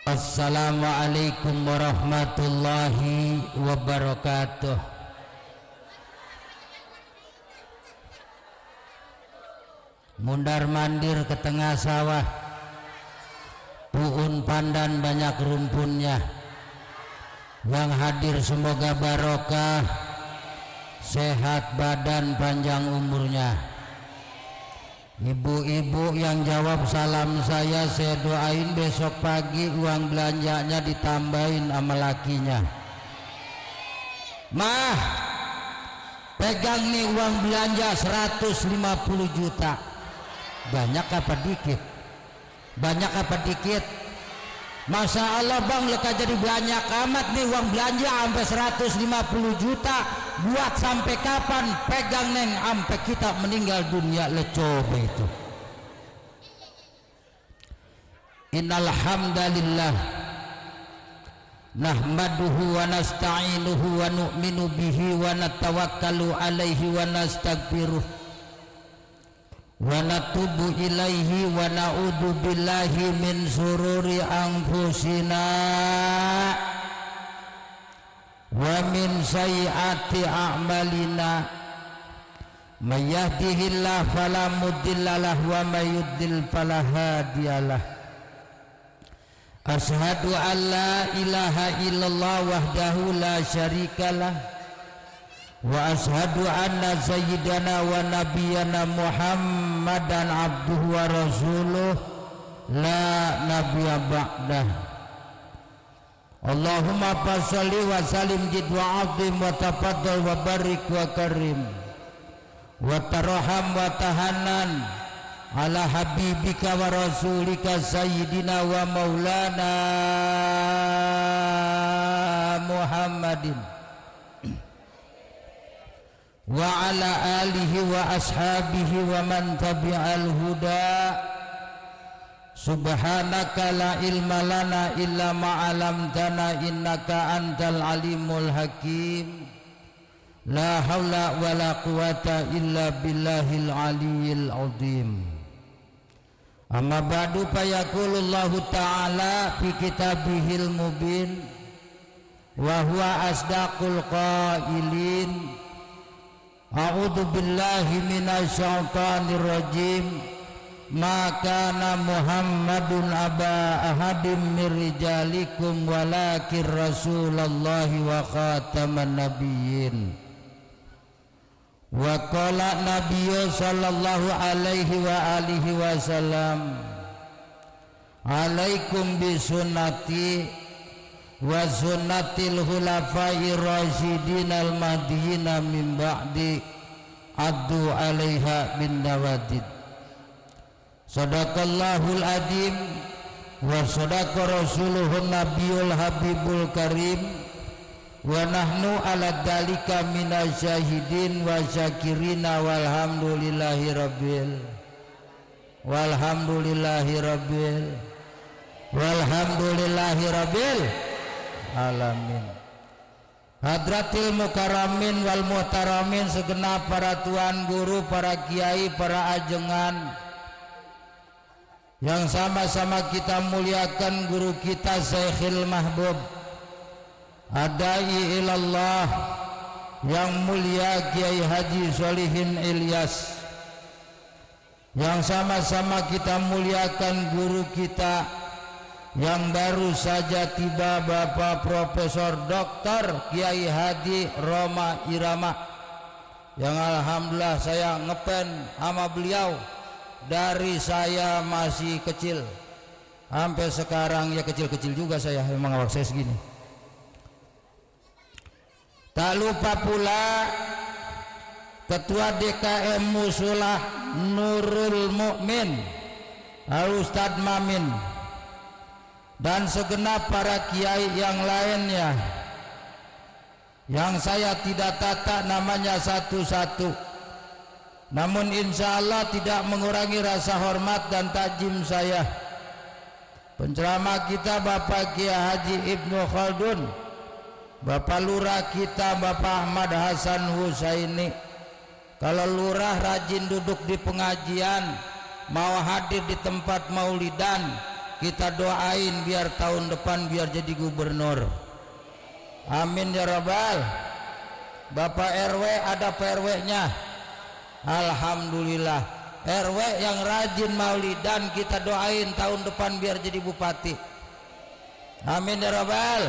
Assalamualaikum warahmatullahi wabarakatuh. Mundar mandir ke tengah sawah, puun pandan banyak rumpunnya. Yang hadir semoga barokah, sehat badan, panjang umurnya. Ibu-ibu yang jawab salam saya doain besok pagi uang belanjanya ditambahin sama lakinya. Mah, pegang nih uang belanja 150 juta. Banyak apa dikit? Banyak apa dikit? Masya Allah bang, leka jadi banyak amat nih uang belanja sampai 150 juta. Buat sampai kapan? Pegang neng sampai kita meninggal dunia. Le coba itu. Innal hamdalillah nahmaduhu wa nasta'inuhu wa nu'minu bihi wa natawakkalu alaihi wa nastaghfiruh wa natubu ilaihi wa na'udzu billahi min sururi anfusina wa min sayyiati a'malina may yahdihillahu fala mudhillalah wa may yudlil fala hadiyalah. Asyhadu an la ilaha illallah wahdahu la syarikalah wa asyhadu anna sayyidana wa nabiyyana Muhammadan abduhu wa rasuluh la nabiyya ba'dah. Allahumma shalli wa sallim jid wa azim wa tafaddal wa barik wa karim wa tarham wa tahannan ala habibika wa rasulika sayyidina wa maulana Muhammadin wa ala alihi wa ashabihi wa man tabi'al huda. Subhanaka la ilma lana illa ma 'allamtana innaka antal alimul hakim. La haula wa la quwata illa billahil aliyyil azim. Amma ba'du fa yaqulullahu ta'ala fi kitabihil mubin wa huwa asdaqul qailin. A'udzu billahi minasy syaithanir rajim. Ma kana Muhammadun aba ahadim mir rijalikum walakin rasulullahi wa khataman nabiyyin. Wa qala nabiyyu sallallahu alaihi wa alihi wasallam, alaikum bi sunnati wa sunnatil khulafa'ir rasyidin al mahdiyyin min ba'di addu 'alaiha bin nawajid. Sadaqallahul adzim wa sadaqa rasuluhun nabiyul habibul karim wa nahnu ala dzalika minasyahidin wa syakirina walhamdulillahi rabbil alamin. Hadratil mukarramin wal muhtaramin, segenap para tuan guru, para kiai, para ajengan yang sama-sama kita muliakan guru kita Syekhil Mahbub Adai ilallah yang mulia Kiai Haji Sholihin Ilyas, yang sama-sama kita muliakan guru kita yang baru saja tiba, Bapak Profesor Dr. Kiai Haji Roma Irama, yang alhamdulillah saya ngepen sama beliau dari saya masih kecil sampai sekarang. Ya kecil-kecil juga saya, memang awak saya segini. Tak lupa pula Ketua DKM Musulah Nurul Mukmin Al Ustadz Mamin, dan segenap para kiai yang lainnya yang saya tidak tata namanya satu-satu. Namun insya Allah tidak mengurangi rasa hormat dan takjim saya. Penceramah kita Bapak Kiai Haji Ibnu Khaldun, Bapak Lurah kita Bapak Ahmad Hasan Husaini. Kalau lurah rajin duduk di pengajian, mau hadir di tempat maulidan, kita doain biar tahun depan biar jadi gubernur. Amin ya rabbal. Bapak RW ada PRW-nya. Alhamdulillah. RW yang rajin maulidan kita doain tahun depan biar jadi bupati. Amin ya rabbal.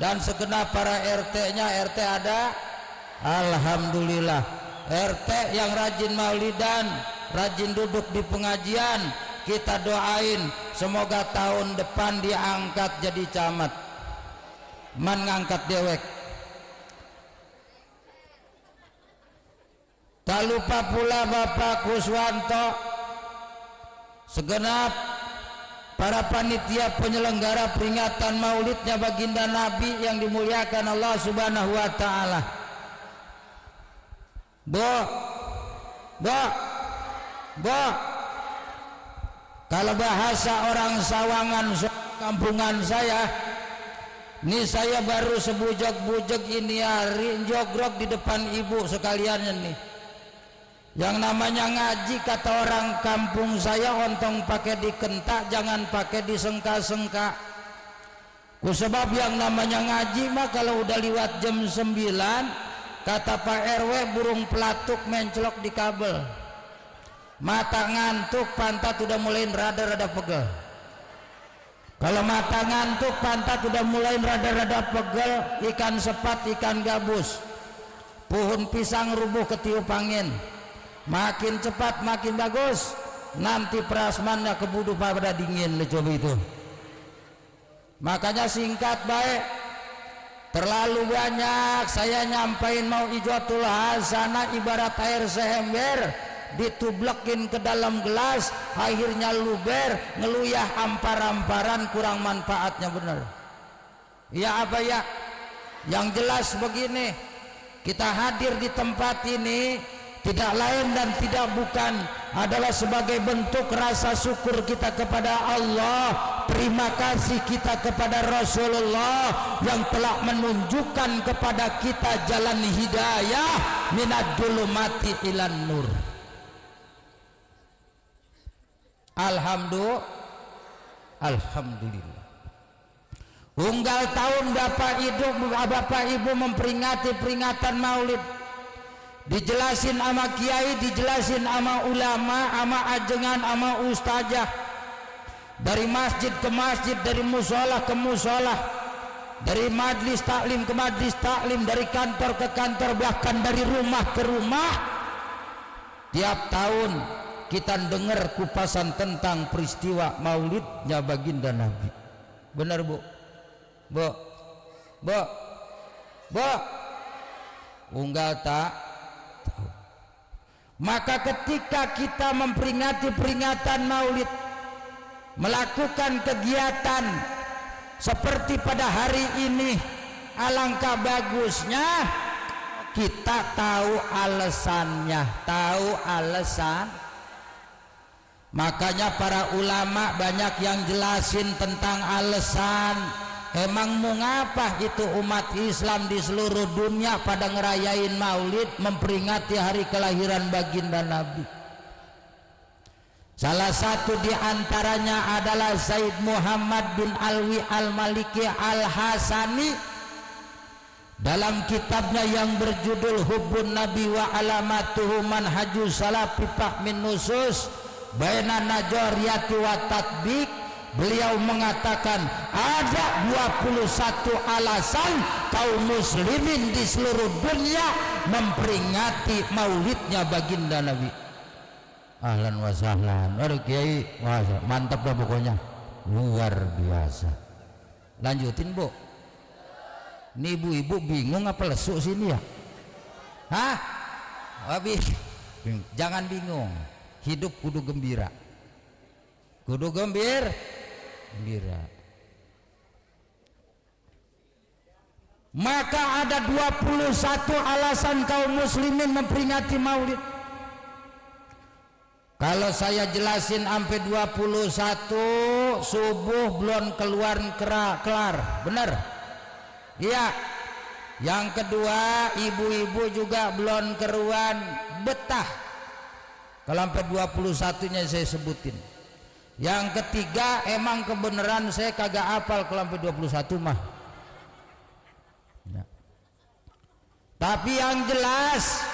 Dan segenap para RT-nya, RT ada. Alhamdulillah. RT yang rajin maulidan, rajin duduk di pengajian, kita doain semoga tahun depan diangkat jadi camat. Man ngangkat dewek. Tak lupa pula Bapak Kuswanto, segenap para panitia penyelenggara peringatan maulidnya baginda Nabi yang dimuliakan Allah Subhanahu wa taala. Kalau bahasa orang Sawangan kampungan saya, ini saya baru sebujak-bujak ini hari jogrok di depan ibu sekalian nih. Yang namanya ngaji kata orang kampung saya ontong pakai dikentak, jangan pakai disengka-sengka. Kusebab yang namanya ngaji mah kalau udah lewat jam 9, kata Pak RW burung pelatuk mencelok di kabel. Mata ngantuk, pantat udah mulai rada-rada pegel. Kalau mata ngantuk, pantat udah mulai rada-rada pegel, ikan sepat, ikan gabus, pohon pisang rubuh ketiup angin. Makin cepat makin bagus, nanti prasmannya kebudu pada dingin. Coba itu. Makanya singkat baik, terlalu banyak saya nyampain mau ijotul hasanah ibarat air seember ditublekin ke dalam gelas, akhirnya luber, ngeluyah ampar-amparan, kurang manfaatnya bener. Ya apa ya? Yang jelas begini, kita hadir di tempat ini tidak lain dan tidak bukan adalah sebagai bentuk rasa syukur kita kepada Allah, terima kasih kita kepada Rasulullah yang telah menunjukkan kepada kita jalan hidayah minad dzulumati ilan nur. Alhamdulillah. Unggal tahun Bapak Ibu memperingati peringatan Maulid, dijelasin sama kiai, dijelasin sama ulama, sama ajengan, sama ustazah, dari masjid ke masjid, dari musola ke musola, dari majlis taklim ke majlis taklim, dari kantor ke kantor, bahkan dari rumah ke rumah. Tiap tahun kita dengar kupasan tentang peristiwa maulidnya baginda Nabi. Benar bu? Unggal tak? Maka ketika kita memperingati peringatan maulid, melakukan kegiatan seperti pada hari ini, alangkah bagusnya kita tahu alasannya, tahu alasan. Makanya para ulama banyak yang jelasin tentang alasan. Emang mau ngapa itu umat Islam di seluruh dunia pada ngerayain maulid, memperingati hari kelahiran baginda Nabi. Salah satu di antaranya adalah Said Muhammad bin Alwi Al-Maliki Al-Hasani dalam kitabnya yang berjudul Hubbun Nabi wa Alamatuhu Manhajus Salafi Fahmin Nusus Baina Najoriyati wa Tatbik. Beliau mengatakan ada 21 alasan kaum muslimin di seluruh dunia memperingati maulidnya baginda Nabi. Ahlan wa sahlan. Aduh kiai, mantap dah pokoknya, luar biasa. Lanjutin bu. Ini ibu-ibu bingung apa lesuk sini ya? Hah? Habis. Jangan bingung. Hidup kudu gembira. Kudu gembira. Maka ada 21 alasan kaum muslimin memperingati maulid. Kalau saya jelasin sampai 21 subuh belum keluar kelar, benar? Iya. Yang kedua, ibu-ibu juga belum keruan betah. Kalau sampai 21-nya saya sebutin. Yang ketiga, emang kebenaran saya kagak hafal ke sampai 21 mah. Ya. Tapi yang jelas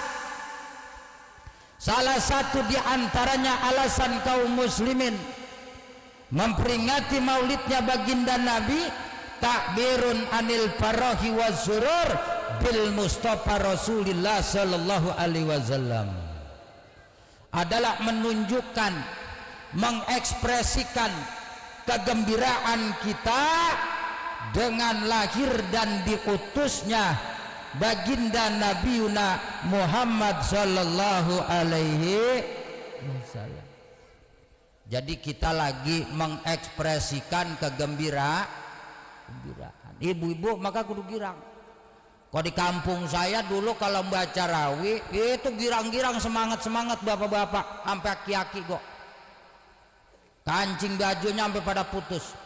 salah satu di antaranya alasan kaum muslimin memperingati maulidnya baginda Nabi, takbirun anil farahi wa surur bil Mustafa Rasulillah sallallahu alaihi wasallam, adalah menunjukkan, mengekspresikan kegembiraan kita dengan lahir dan diutusnya baginda Nabi Muhammad sallallahu alaihi wasallam. Jadi kita lagi mengekspresikan kegembiraan. Ibu-ibu maka kudu girang. Kalau di kampung saya dulu kalau baca rawi itu girang-girang, semangat-semangat bapak-bapak sampai aki-aki kok. Kancing bajunya sampai pada putus.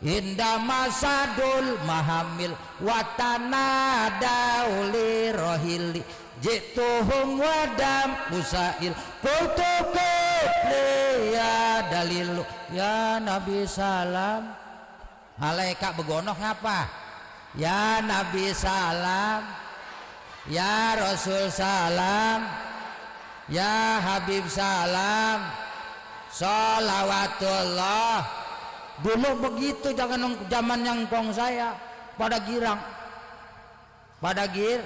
Indah masadul mahamil watana dauli rohili jituhum wadam usail kultukut ya dalilu ya Nabi salam alaika begonoh ngapa ya Nabi salam ya Rasul salam ya Habib salam sholawatullah. Dulu begitu, jangan zaman yang kong saya pada girang, pada gir.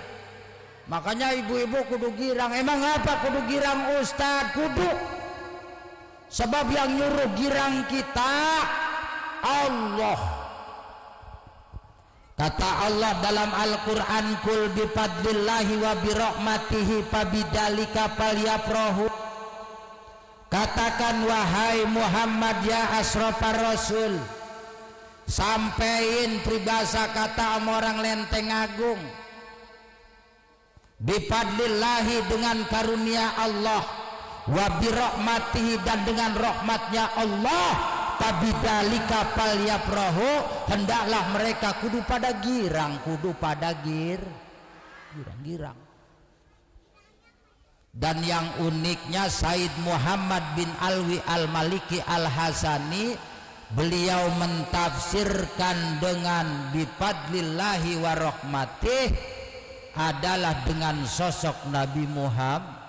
Makanya ibu-ibu kudu girang. Emang apa kudu girang Ustadz? Kudu. Sebab yang nyuruh girang kita Allah. Kata Allah dalam Al-Quran, kul bifadlillahi wa birahmatihi fabidalika falyafrahu. Katakan wahai Muhammad ya asrofar rasul, sampein pribasa kata sama orang Lenteng Agung, bifadlillahi dengan karunia Allah, wa birahmatihi dan dengan rahmatnya Allah, tabidalika falyafrahu, hendaklah mereka kudu pada girang, kudu pada girang. Dan yang uniknya Said Muhammad bin Alwi Al-Maliki Al-Hasani, beliau mentafsirkan dengan bifadlillahi wa rahmatih adalah dengan sosok Nabi Muhammad.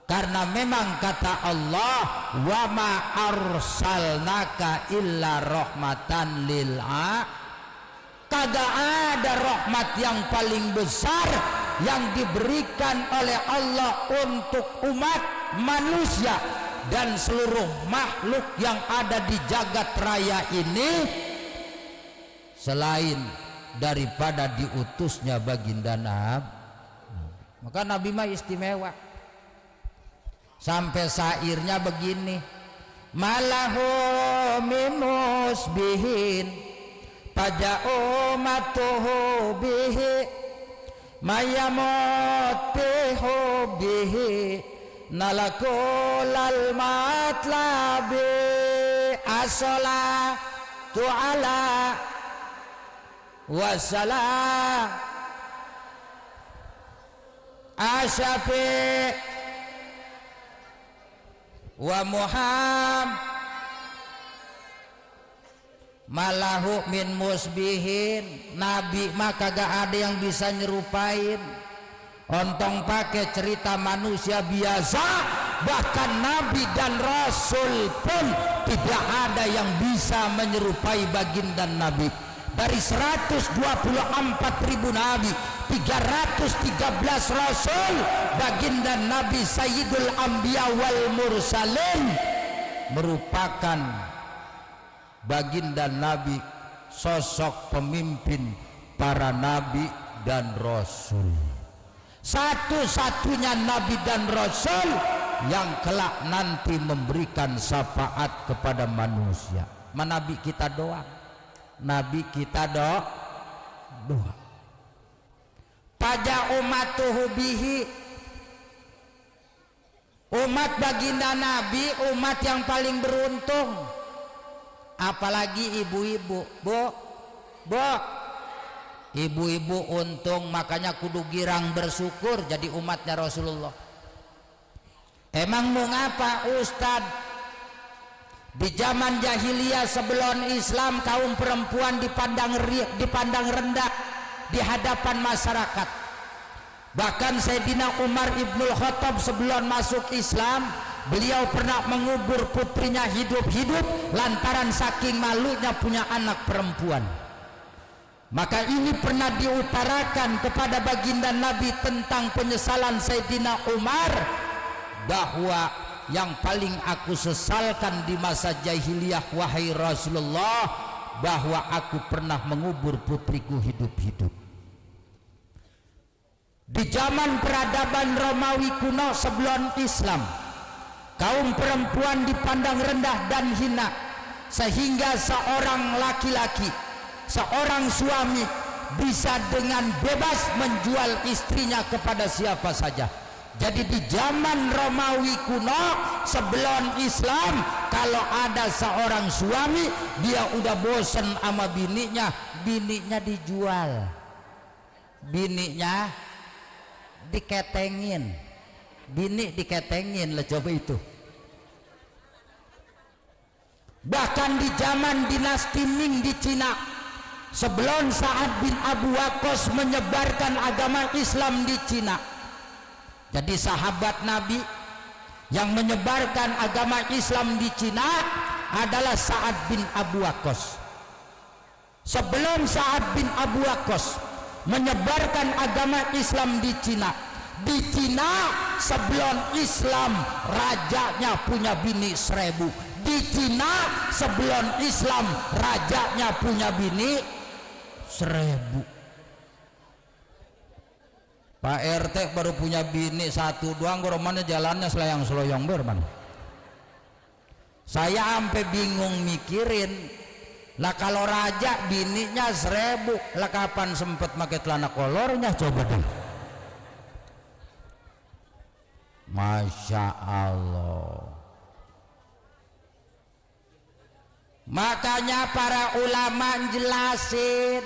Karena memang kata Allah, wa ma arsalnaka illa rahmatan lil alamin. Kagak ada rahmat yang paling besar yang diberikan oleh Allah untuk umat manusia dan seluruh makhluk yang ada di jagat raya ini selain daripada diutusnya baginda Nabi. Maka Nabi mah istimewa. Sampai syairnya begini, malahu mimusbihin paja'u matuhu bihi mayamotihu bihi nalakulal matlabi as-salatu ala wassalam asyafi wa Muhammad malahu min musbihin. Nabi mah kagak ada yang bisa nyerupain. Ontong pakai cerita manusia biasa, bahkan Nabi dan Rasul pun tidak ada yang bisa menyerupai baginda Nabi. Dari 124.000 Nabi, 313 Rasul, baginda Nabi Sayyidul Anbiya wal Mursalin merupakan baginda Nabi, sosok pemimpin para Nabi dan Rasul, satu-satunya Nabi dan Rasul yang kelak nanti memberikan syafaat kepada manusia. Nabi kita doang, Nabi kita doa. Pada umatuhu bihi, umat baginda Nabi umat yang paling beruntung. Apalagi ibu-ibu, bu, ibu-ibu untung, makanya kudu girang bersyukur jadi umatnya Rasulullah. Emang mau ngapa Ustad? Di zaman jahiliyah sebelum Islam, kaum perempuan dipandang rendah di hadapan masyarakat. Bahkan Sayyidina Umar Ibnul Khattab sebelum masuk Islam, beliau pernah mengubur putrinya hidup-hidup lantaran saking malunya punya anak perempuan. Maka ini pernah diutarakan kepada baginda Nabi tentang penyesalan Sayyidina Umar, bahwa yang paling aku sesalkan di masa jahiliyah wahai Rasulullah, bahwa aku pernah mengubur putriku hidup-hidup. Di zaman peradaban Romawi kuno sebelum Islam, kaum perempuan dipandang rendah dan hina, sehingga seorang laki-laki, seorang suami bisa dengan bebas menjual istrinya kepada siapa saja. Jadi di zaman Romawi kuno sebelum Islam, kalau ada seorang suami dia udah bosen sama bininya dijual, bininya diketengin, bini diketengin lah, coba itu. Bahkan di zaman dinasti Ming di Cina, sebelum Sa'ad bin Abu Waqqas menyebarkan agama Islam di Cina, jadi sahabat Nabi yang menyebarkan agama Islam di Cina adalah Sa'ad bin Abu Waqqas. Sebelum Sa'ad bin Abu Waqqas menyebarkan agama Islam di Cina sebelum Islam rajanya punya bini 1000. Di Cina sebelum Islam rajanya punya bini 1000. Pak RT baru punya bini 1 doang, mana jalannya selayang-seloyong berman. Saya sampai bingung mikirin, lah kalau raja bininya 1000, lah kapan sempet pakai celana kolornya, coba deh. Masya Allah. Makanya para ulama jelasin,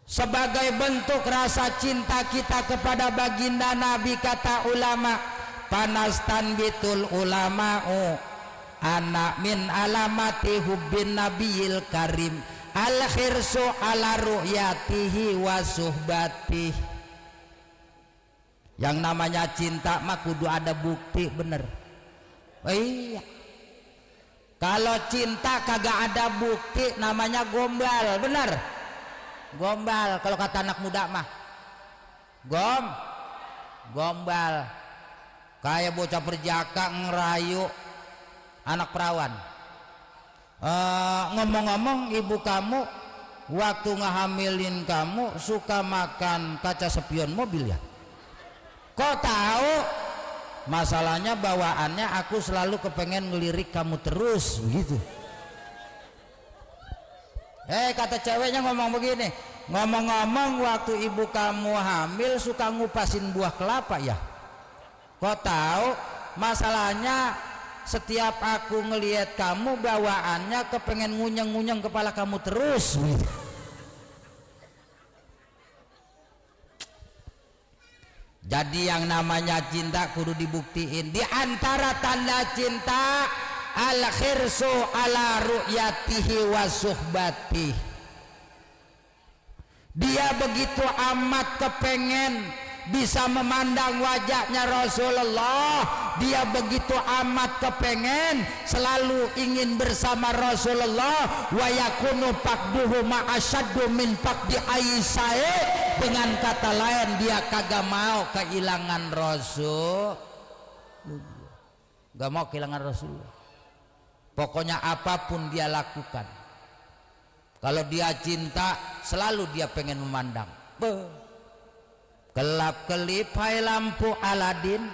sebagai bentuk rasa cinta kita kepada baginda Nabi, kata ulama, panastan bitul ulama'u anak min alamati hubbin nabiyil karim al khirsu ala ru'yatihi wa suhbatih. Yang namanya cinta mah kudu ada bukti, bener. Iya, kalau cinta kagak ada bukti namanya gombal, bener. Gombal kalau kata anak muda mah gombal, kayak bocah perjaka ngerayu anak perawan. Ngomong-ngomong, ibu kamu waktu ngehamilin kamu suka makan kaca spion mobil ya? Kok tahu? Masalahnya bawaannya aku selalu kepengen ngelirik kamu terus begitu. Kata ceweknya ngomong begini, ngomong-ngomong waktu ibu kamu hamil suka ngupasin buah kelapa ya? Kok tahu? Masalahnya setiap aku ngelihat kamu bawaannya kepengen ngunyeng-ngunyeng kepala kamu terus. Jadi yang namanya cinta kudu dibuktiin. Di antara tanda cinta al khirsu ala ru'yatihi wa suhbatih. Dia begitu amat kepengen bisa memandang wajahnya Rasulullah, dia begitu amat kepengen selalu ingin bersama Rasulullah. Wa yakunu faqduhu ma asyaddu min faqdi Aisyah. Dengan kata lain, dia kagak mau kehilangan Rasul, gak mau kehilangan Rasul. Pokoknya apapun dia lakukan, kalau dia cinta selalu dia pengen memandang. Kelap-kelip hai lampu Aladin,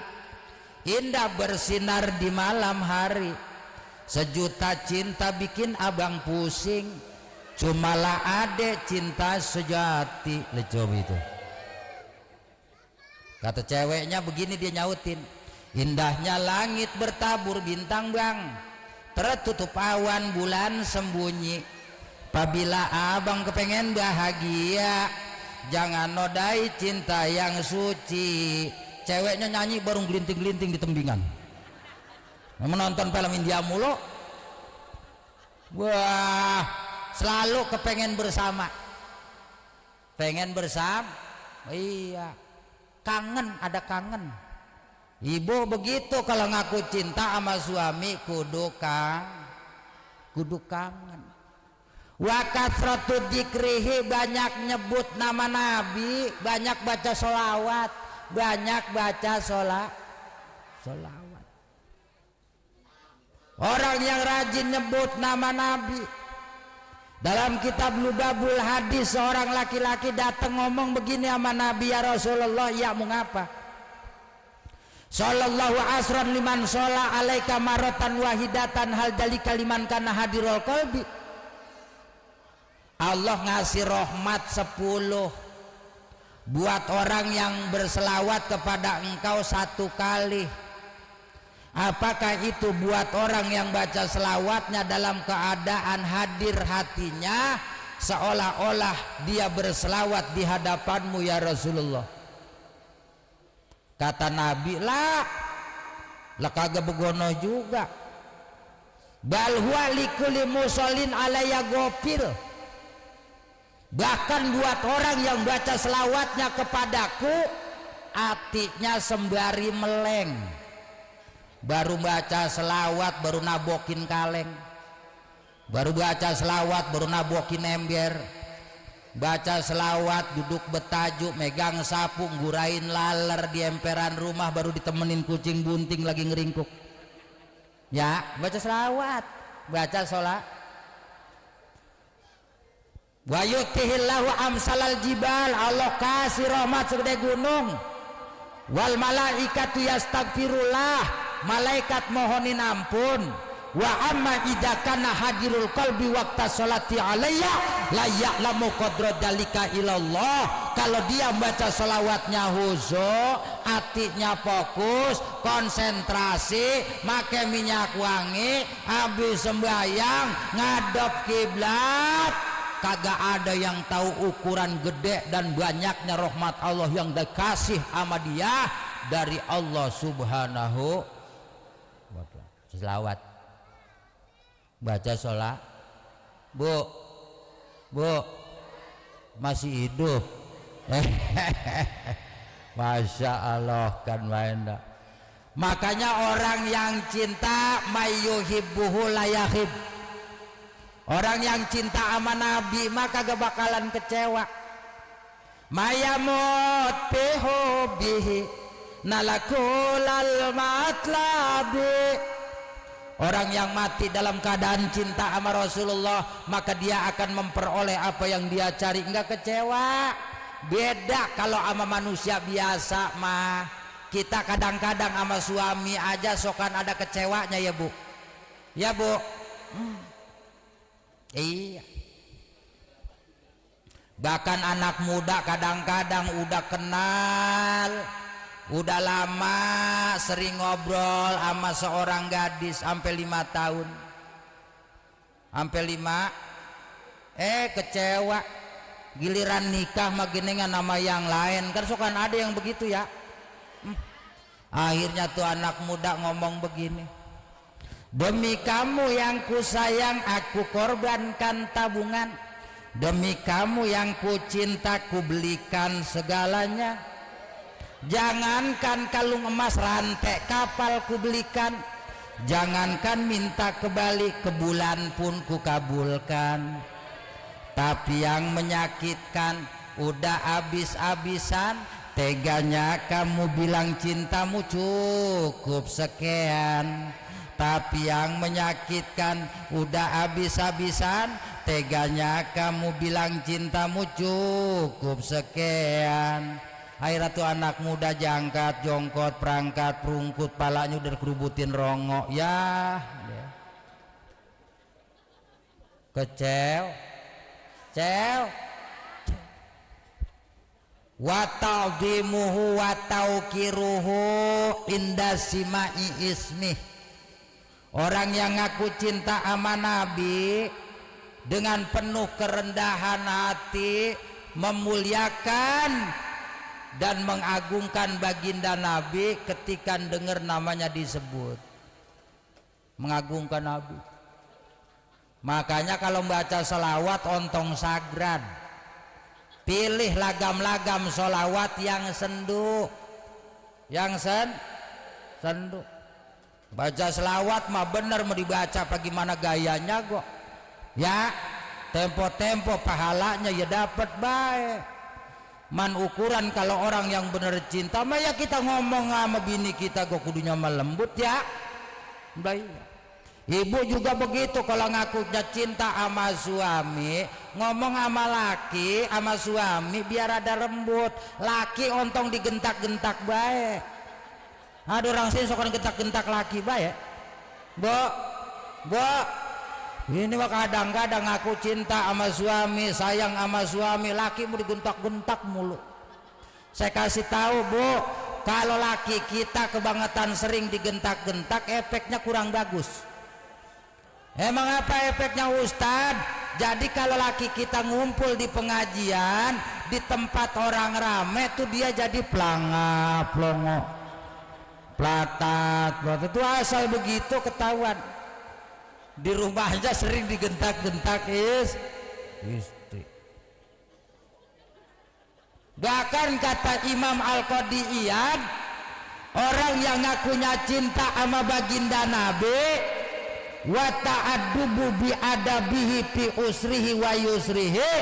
indah bersinar di malam hari. Sejuta cinta bikin abang pusing, cumalah adek cinta sejati. Lecob itu kata ceweknya begini, dia nyautin, indahnya langit bertabur bintang bang, tertutup awan bulan sembunyi. Apabila abang kepengen bahagia, jangan nodai cinta yang suci. Ceweknya nyanyi baru gelinting-gelinting di tembingan. menonton film India mulu. Wah, selalu kepengen bersama, pengen bersama. Iya, kangen, ada kangen. Ibu begitu kalau ngaku cinta sama suami kudu kangen. Wa kasratu dzikrihi, banyak nyebut nama Nabi, banyak baca sholawat, banyak baca sholawat. Orang yang rajin nyebut nama Nabi. Dalam kitab Lubabul Hadis, seorang laki-laki datang ngomong begini sama Nabi, ya Rasulullah, ya mau ngapa? Sallallahu asron liman shola alaika marotan wahidatan hal dalika liman kana hadirul qalbi. Allah ngasih rahmat 10 buat orang yang berselawat kepada engkau 1 kali. Apakah itu buat orang yang baca selawatnya dalam keadaan hadir hatinya, seolah-olah dia berselawat di hadapanmu ya Rasulullah? Kata Nabi, lah kagak begono juga. Bal huwa likulli musallin alayya gofil. Bahkan buat orang yang baca selawatnya kepadaku, hatinya sembari meleng. Baru baca selawat baru nabokin kaleng, baru baca selawat baru nabokin ember, baca selawat duduk betajuk megang sapu ngurain laler di emperan rumah, baru ditemenin kucing bunting lagi ngeringkuk. Ya, baca selawat, baca sholat. Wa yutihillahu amsalal jibal, Allah kasih rahmat segede gunung. Wal malaikatu yastaghfirullah, malaikat mohonin ampun. Wa amma idza kana hadirul qalbi waqta sholati alayya la ya'lamu qadra dalika ilallah. Kalau dia membaca selawatnya khusyuk, hatinya fokus, konsentrasi, make minyak wangi, habis sembahyang ngadep kiblat, kagak ada yang tahu ukuran gede dan banyaknya rahmat Allah yang dikasih sama dia dari Allah Subhanahu wa ta'ala. Selawat, baca sholat. Bu masih hidup. Masya Allah kan main. Makanya orang yang cinta mayyuhibbuhu layahib, orang yang cinta sama Nabi maka gak bakalan kecewa. Mayamut bihi nalakulal matlabi. Orang yang mati dalam keadaan cinta sama Rasulullah maka dia akan memperoleh apa yang dia cari, enggak kecewa. Beda kalau sama manusia biasa mah, kita kadang-kadang sama suami aja sokan ada kecewanya ya Bu, ya Bu. Iya, bahkan anak muda kadang-kadang udah kenal, udah lama sering ngobrol sama seorang gadis sampai 5 tahun, sampai 5, kecewa. Giliran nikah makinengan nama yang lain, kan sukan ada yang begitu ya. Akhirnya tuh anak muda ngomong begini, demi kamu yang ku sayang aku korbankan tabungan, demi kamu yang ku cinta ku belikan segalanya. Jangankan kalung emas rantai kapal ku belikan, jangankan minta kembali ke bulan pun ku kabulkan. Tapi yang menyakitkan udah habis-habisan, teganya kamu bilang cintamu cukup sekian. Tapi yang menyakitkan udah habis-habisan, teganya kamu bilang cintamu cukup sekian. Akhirnya tuh anak muda jangkat jongkot perangkat perungkut, palanya udah kerubutin rongok ya. Kecew wa ta'dhimuhu wa tauqiruhu inda simai ismi. Orang yang ngaku cinta sama Nabi dengan penuh kerendahan hati memuliakan dan mengagungkan baginda Nabi ketika dengar namanya disebut. mengagungkan Nabi. Makanya kalau baca sholawat ontong sagran, pilih lagam-lagam sholawat yang sendu, yang sendu. Baca sholawat mah bener mau dibaca bagaimana gayanya kok ya, tempo-tempo pahalanya ya dapat baik. Man ukuran kalau orang yang bener cinta mah ya kita ngomong sama bini kita kok kudunya mah lembut ya baik. Ibu juga begitu, kalau ngakunya cinta sama suami, ngomong sama laki sama suami biar ada lembut. Laki ontong digentak-gentak baik. Ada orang sini suka gentak-gentak laki baik. Bo, ini mah kadang-kadang aku cinta sama suami, sayang sama suami, laki mau digentak-gentak mulu. Saya kasih tahu Bu, kalau laki kita kebangetan sering digentak-gentak, efeknya kurang bagus. Emang apa efeknya Ustad? Jadi kalau laki kita ngumpul di pengajian, di tempat orang rame tuh dia jadi pelanga, plongo, pelatat, itu asal begitu ketahuan. Di rumah aja sering digentak-gentak istri. Bahkan kata Imam Al-Qadi Iyad, orang yang ngakunya cinta sama baginda Nabi, wa ta'addubu bi adabihi fi usrihi wa yusrihi,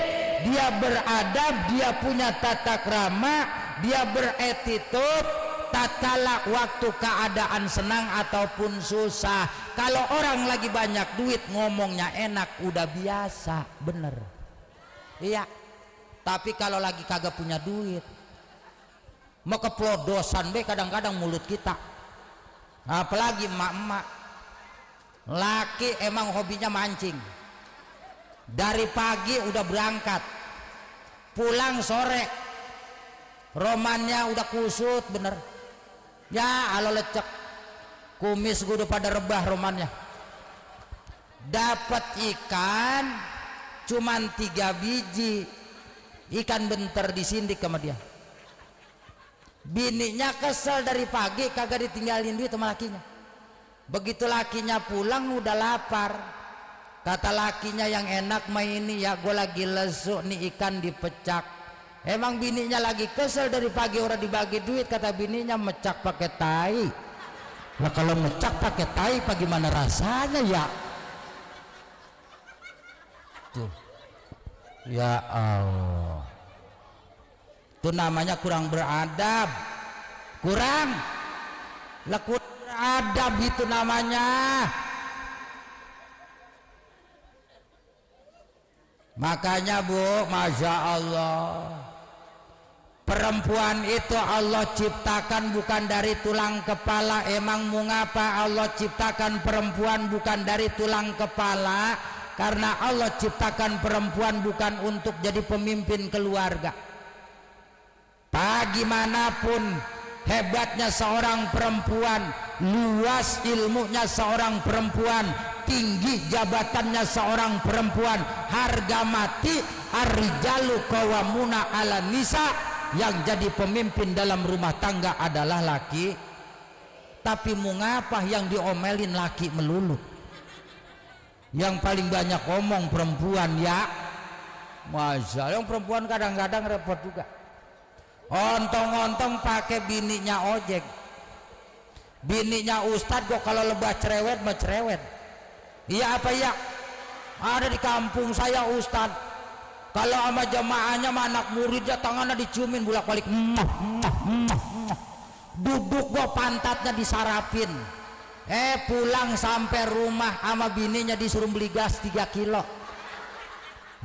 dia beradab, dia punya tata krama, dia beretitut tatkala waktu keadaan senang ataupun susah. Kalau orang lagi banyak duit ngomongnya enak udah biasa, bener iya. Tapi kalau lagi kagak punya duit mau keplodosan be kadang-kadang mulut kita, apalagi emak-emak. Laki emang hobinya mancing, dari pagi udah berangkat, pulang sore romannya udah kusut bener ya, alo lecek kumis gue udah pada rebah romannya. Dapat ikan cuman 3 biji, ikan bentar disindik sama dia. Bininya kesel dari pagi kagak ditinggalin duit sama lakinya. Begitu lakinya pulang udah lapar, kata lakinya yang enak mah ini ya, gue lagi lesu nih ikan dipecak. Emang bininya lagi kesel dari pagi orang dibagi duit, kata bininya mecak pakai tai. Nah kalau mecak pakai tai bagaimana rasanya ya? Tuh ya Allah, itu namanya kurang beradab, kurang adab itu namanya. Makanya Bu, Masya Allah, perempuan itu Allah ciptakan bukan dari tulang kepala. Emang mengapa Allah ciptakan perempuan bukan dari tulang kepala? Karena Allah ciptakan perempuan bukan untuk jadi pemimpin keluarga. Bagaimanapun hebatnya seorang perempuan, luas ilmunya seorang perempuan, tinggi jabatannya seorang perempuan, harga mati ar-rijalu qawwamuna 'alan nisa, yang jadi pemimpin dalam rumah tangga adalah laki. Tapi mengapa yang diomelin laki melulu? Yang paling banyak omong perempuan ya. Masa yang perempuan kadang-kadang repot juga. Ontong-ontong pakai bininya ojek, bininya ustad kok kalau lebah cerewet mah cerewet. Iya apa ya? Ada di kampung saya ustad, kalau sama jamaahnya sama anak muridnya tangannya diciumin bolak-balik, duduk kok pantatnya disarapin. Pulang sampai rumah sama bininya disuruh beli gas 3 kilo.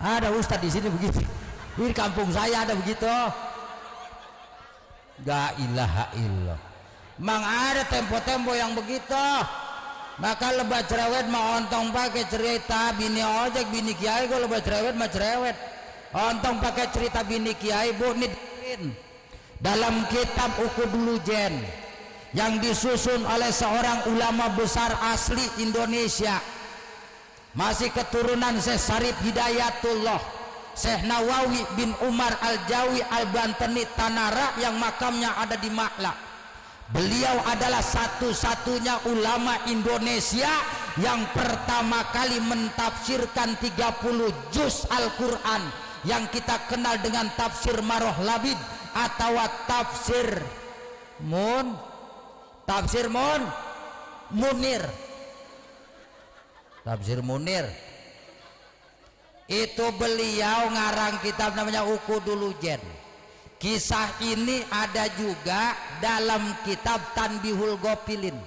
Ada ustad di sini begitu, di kampung saya ada begitu. La ilaha illallah. Mang ada tempo-tempo yang begitu. Maka lebah cerewet mah ontong pakai cerita bini ojek, bini kiai. Gue lebah cerewet mah cerewet, ontong pakai cerita bini kiai. Bu nih dalam kitab Uqudul Jen yang disusun oleh seorang ulama besar asli Indonesia, masih keturunan Syekh Syarif Hidayatullah, Syekh Nawawi bin Umar Al-Jawi Al-Bantani Tanara yang makamnya ada di Makla. Beliau adalah satu-satunya ulama Indonesia yang pertama kali mentafsirkan 30 juz Al-Quran yang kita kenal dengan tafsir Maroh Labid atau tafsir Munir. Tafsir Munir itu beliau ngarang kitab namanya Ukudulujen. Kisah ini ada juga dalam kitab Tanbihul Gofilin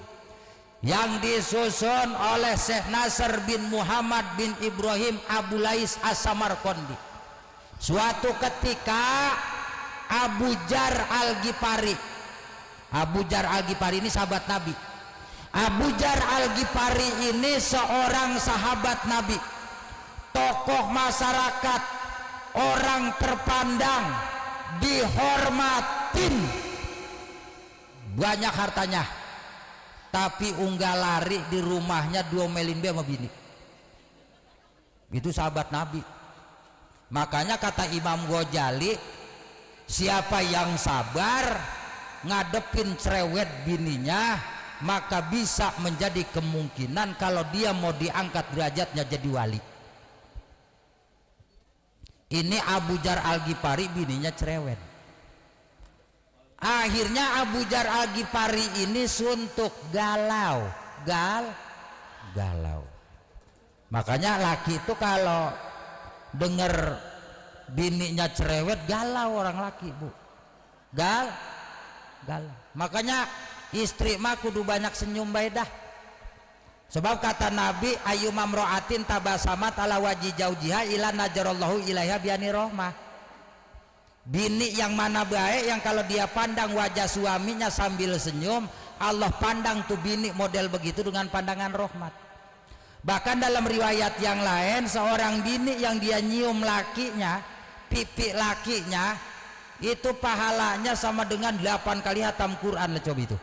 yang disusun oleh Syekh Nasr bin Muhammad bin Ibrahim Abu Lais As-Samarqandi. Suatu ketika Abu Jar Al-Ghifari ini sahabat Nabi. Abu Jar Al-Ghifari ini seorang sahabat Nabi, tokoh masyarakat, orang terpandang, dihormatin, banyak hartanya, tapi unggal lari di rumahnya diomelin dia sama bini. Itu sahabat Nabi. Makanya kata Imam Ghazali, siapa yang sabar ngadepin cerewet bininya, maka bisa menjadi kemungkinan kalau dia mau diangkat derajatnya jadi wali. Ini Abu Jar Al-Ghifari bininya cerewet. Akhirnya Abu Jar Al-Ghifari ini suntuk, galau. Makanya laki itu kalau denger bininya cerewet galau, orang laki, Bu. Galau. Makanya istri mah kudu banyak senyum bae dah. Sebab kata Nabi, ayu mamroatin tabasamat ala wajhi jaujiha ila najarallahu ilaiha biani rohmah. Bini yang mana baik, yang kalau dia pandang wajah suaminya sambil senyum, Allah pandang tuh bini model begitu dengan pandangan rahmat. Bahkan dalam riwayat yang lain, seorang bini yang dia nyium lakinya, pipi lakinya, itu pahalanya sama dengan 8 kali hatam Quran. Coba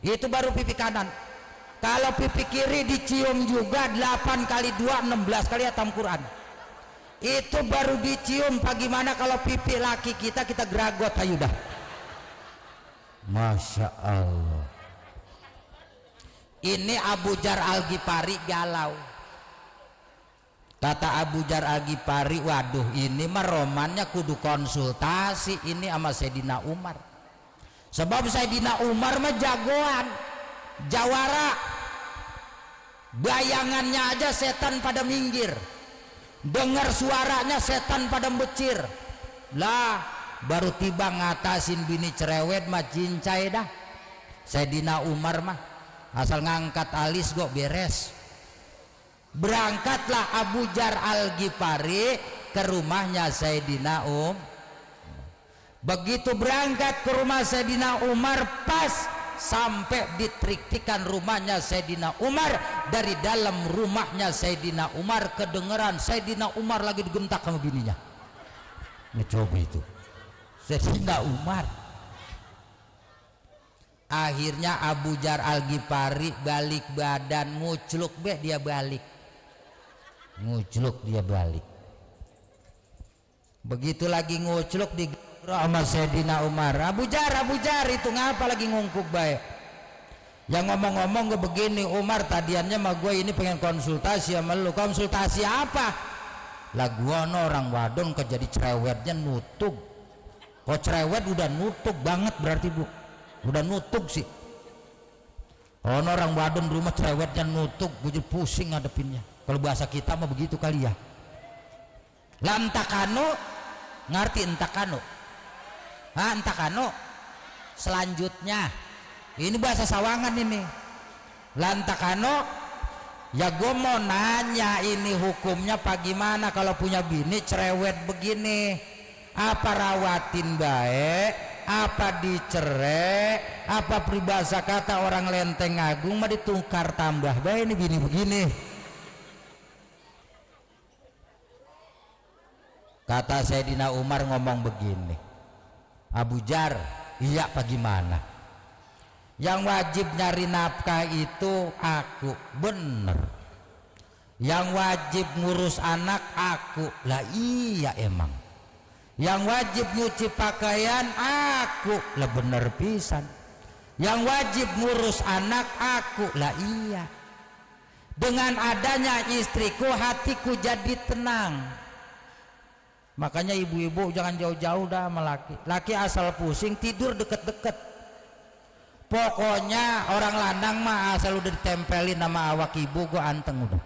itu baru pipi kanan. Kalau pipi kiri dicium juga 8 kali 2 16 kali hatam Quran. Itu baru dicium. Bagaimana kalau pipi laki kita geragot ayo dah. Masya Allah. Ini Abu Jar Al-Ghifari galau. Kata Abu Jar Al-Ghifari, waduh ini mah romannya kudu konsultasi ini sama Sayyidina Umar. Sebab Sayyidina Umar mah jagoan, jawara, bayangannya aja setan pada minggir, dengar suaranya setan pada becir lah. Baru tiba ngatasin bini cerewet mah cincai dah. Sayyidina Umar mah asal ngangkat alis kok beres. Berangkatlah Abu Jar Al-Ghifari ke rumahnya Sayyidina Begitu berangkat ke rumah Sayyidina Umar, pas sampai ditriktikan rumahnya Sayyidina Umar, dari dalam rumahnya Sayyidina Umar kedengeran Sayyidina Umar lagi digentak sama bininya. Coba itu Sayyidina Umar. Akhirnya Abu Jar Al-Ghifari balik badan, ngucluk dia balik. Begitu lagi ngucluk di sama Sayyidina Umar. Abu Jar itu ngapa lagi ngungkuk baik? Yang ngomong-ngomong gue begini, Umar tadiannya mah gue ini pengen konsultasi sama lu. Konsultasi apa? Lah gue orang wadon kejadi cerewetnya nutup. Kok cerewet udah nutup banget berarti, Bu? Udah nutup sih. Orang wadon di rumah cerewetnya nutup, gue jadi pusing ngadepinnya. Kalau bahasa kita mah begitu kali ya. Lah entakano, ngerti entakano? Entakano selanjutnya ini bahasa Sawangan ini. Lantakano ya gue mau nanya ini hukumnya bagaimana kalau punya bini cerewet begini, apa rawatin baik, apa dicerai, apa peribahasa kata orang lenteng agung mah ditukar tambah baik ini bini begini. Kata Sayyidina Umar ngomong begini, Abu Jar, iya bagaimana? Yang wajib nyari nafkah itu aku, bener. Yang wajib ngurus anak aku, lah iya emang. Yang wajib nyuci pakaian aku, lah bener pisan. Yang wajib ngurus anak aku. Lah iya, dengan adanya istriku hatiku jadi tenang. Makanya ibu-ibu jangan jauh-jauh dah sama laki. Laki asal pusing tidur deket-deket. Pokoknya orang landang mah asal udah ditempelin sama awak ibu gua anteng udah,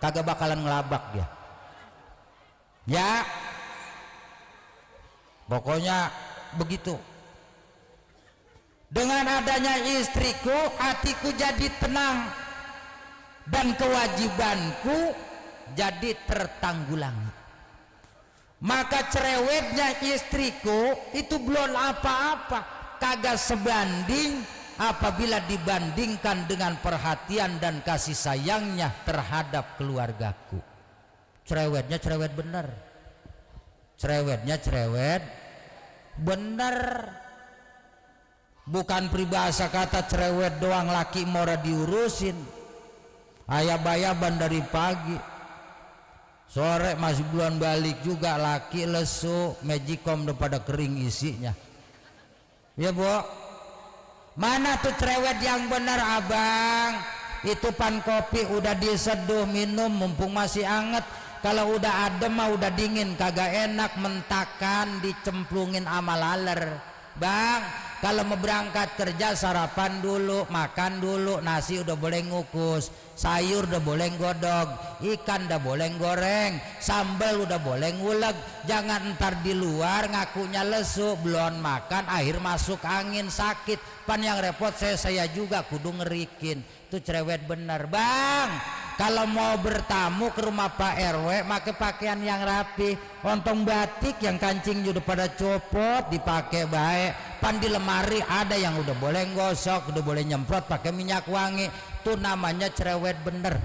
kagak bakalan ngelabak dia ya. Pokoknya begitu. Dengan adanya istriku hatiku jadi tenang dan kewajibanku jadi tertanggulangi. Maka cerewetnya istriku itu belum apa-apa, kagak sebanding apabila dibandingkan dengan perhatian dan kasih sayangnya terhadap keluargaku. Cerewetnya cerewet bener, cerewetnya cerewet bener. Bukan peribahasa kata cerewet doang laki mora diurusin, ayab-ayaban dari pagi sore masih bulan balik juga, laki lesu magicom udah pada kering isinya ya bu. Mana tuh cerewet yang bener abang? Itu pan kopi udah diseduh minum mumpung masih anget, kalau udah adem mah udah dingin kagak enak, mentakan dicemplungin ama laler bang. Kalau mau berangkat kerja sarapan dulu, makan dulu, nasi udah boleh ngukus, sayur udah boleh godog, ikan udah boleh goreng, sambal udah boleh ngulek. Jangan ntar di luar ngakunya lesu, belum makan akhir masuk angin sakit. Pan yang repot saya juga kudu ngerikin. Itu cerewet bener bang. Kalau mau bertamu ke rumah Pak RW pakai pakaian yang rapi, ontong batik yang kancing udah pada copot dipakai baik. Pan di lemari ada yang udah boleh gosok, udah boleh nyemprot pakai minyak wangi. Itu namanya cerewet bener.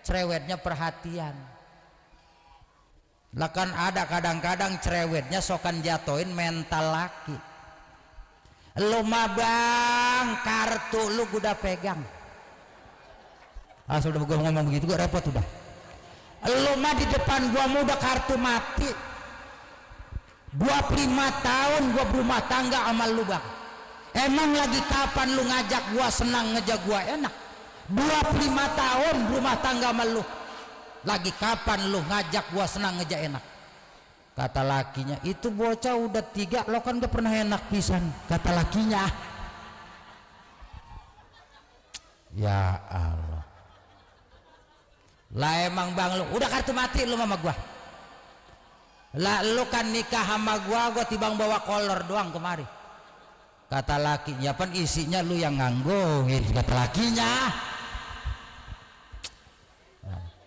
Cerewetnya perhatian. Lah kan ada kadang-kadang cerewetnya sokan jatoin mental laki. Lu mah bang, kartu lu udah pegang. Asal udah gua ngomong begitu gua repot udah. Lu mah di depan gua mau udah kartu mati. 25 tahun gua berumah tangga sama lu bang. Emang lagi kapan lu ngajak gua senang, ngejak gua enak? 25 tahun berumah tangga sama lu. Lagi kapan lu ngajak gua senang, ngejak enak? Kata lakinya, itu bocah udah 3 lo kan udah pernah enak pisan. Kata lakinya. Ya Allah. Lah emang bang lu udah kartu mati lu sama gua. Lah lu kan nikah sama gua tibang bawa kolor doang kemari. Kata lakinya, pan isinya lu yang nganggungin. Kata lakinya.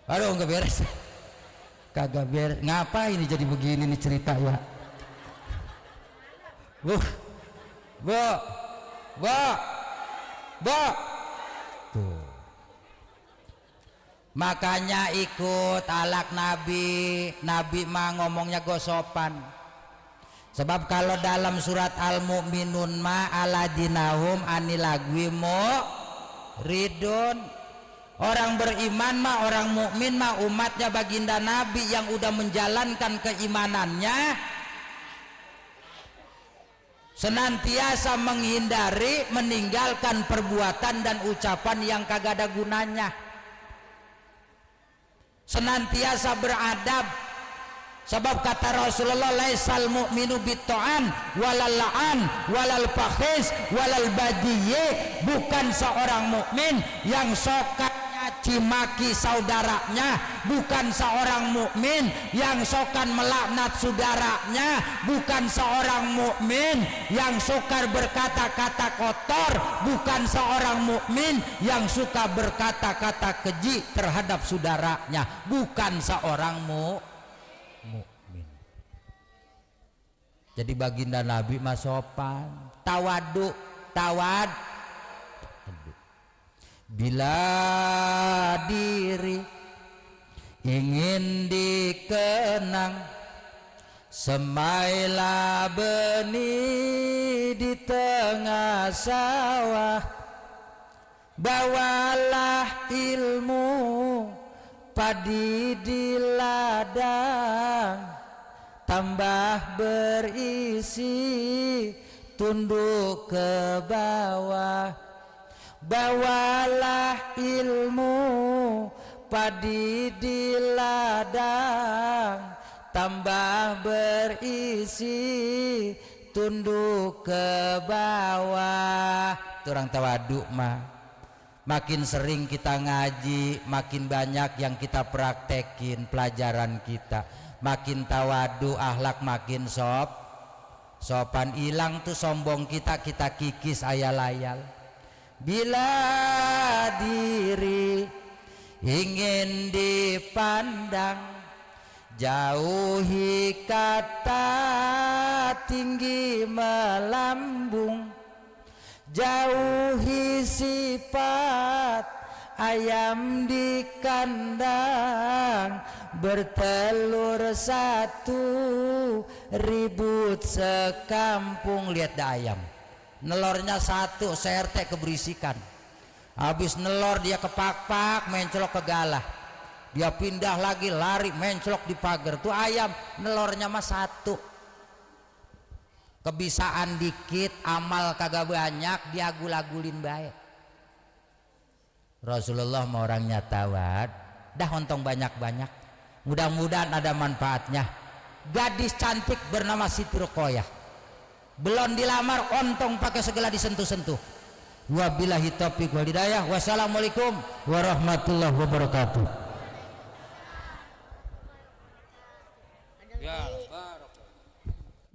Aduh nggak beres. Kagak beres. Ngapain ini jadi begini nih cerita ya? Bu. Tuh. Makanya ikut alak Nabi mah ngomongnya gosopan. Sebab kalau dalam surat Al-Mu'minun ma aladinahum anilagwi ridun, orang beriman mah, orang mukmin mah umatnya baginda Nabi yang udah menjalankan keimanannya senantiasa menghindari meninggalkan perbuatan dan ucapan yang kagak ada gunanya, senantiasa beradab. Sebab kata Rasulullah, laisal mu'minu bitta'an walal la'an walal fakhis walal badiyye, bukan seorang mukmin yang suka caci maki saudaranya, bukan seorang mukmin yang suka melaknat saudaranya, bukan seorang mukmin yang suka berkata-kata kotor, bukan seorang mukmin yang suka berkata-kata keji terhadap saudaranya, bukan seorang mukmin. Jadi baginda Nabi mah sopan, tawadu. Bila diri ingin dikenang, semailah benih di tengah sawah, bawalah ilmu padi di ladang, tambah berisi tunduk ke bawah. Bawalah ilmu padi di ladang, tambah berisi tunduk ke bawah. Itu orang tawadu mah. Makin sering kita ngaji, makin banyak yang kita praktekin pelajaran kita, makin tawadu, akhlak makin sopan. Hilang tuh sombong kita kikis ayal-ayal. Bila diri ingin dipandang, jauhi kata tinggi melambung, jauhi sifat ayam di kandang, bertelur satu ribut sekampung. Lihat dah ayam, nelornya satu, CRT keberisikan. Habis nelor dia kepak-pak, mencolok ke galah, dia pindah lagi lari mencolok di pagar. Tuh ayam nelornya mah satu, kebisaan dikit, amal kagak banyak, diagul-agulin baik. Rasulullah mau orangnya tawad, dah ontong banyak-banyak, mudah-mudahan ada manfaatnya. Gadis cantik bernama Siti Ruqayyah, belum dilamar ontong pakai segala disentuh-sentuh. Wabillahi taufiq wal hidayah. Wassalamualaikum warahmatullahi wabarakatuh.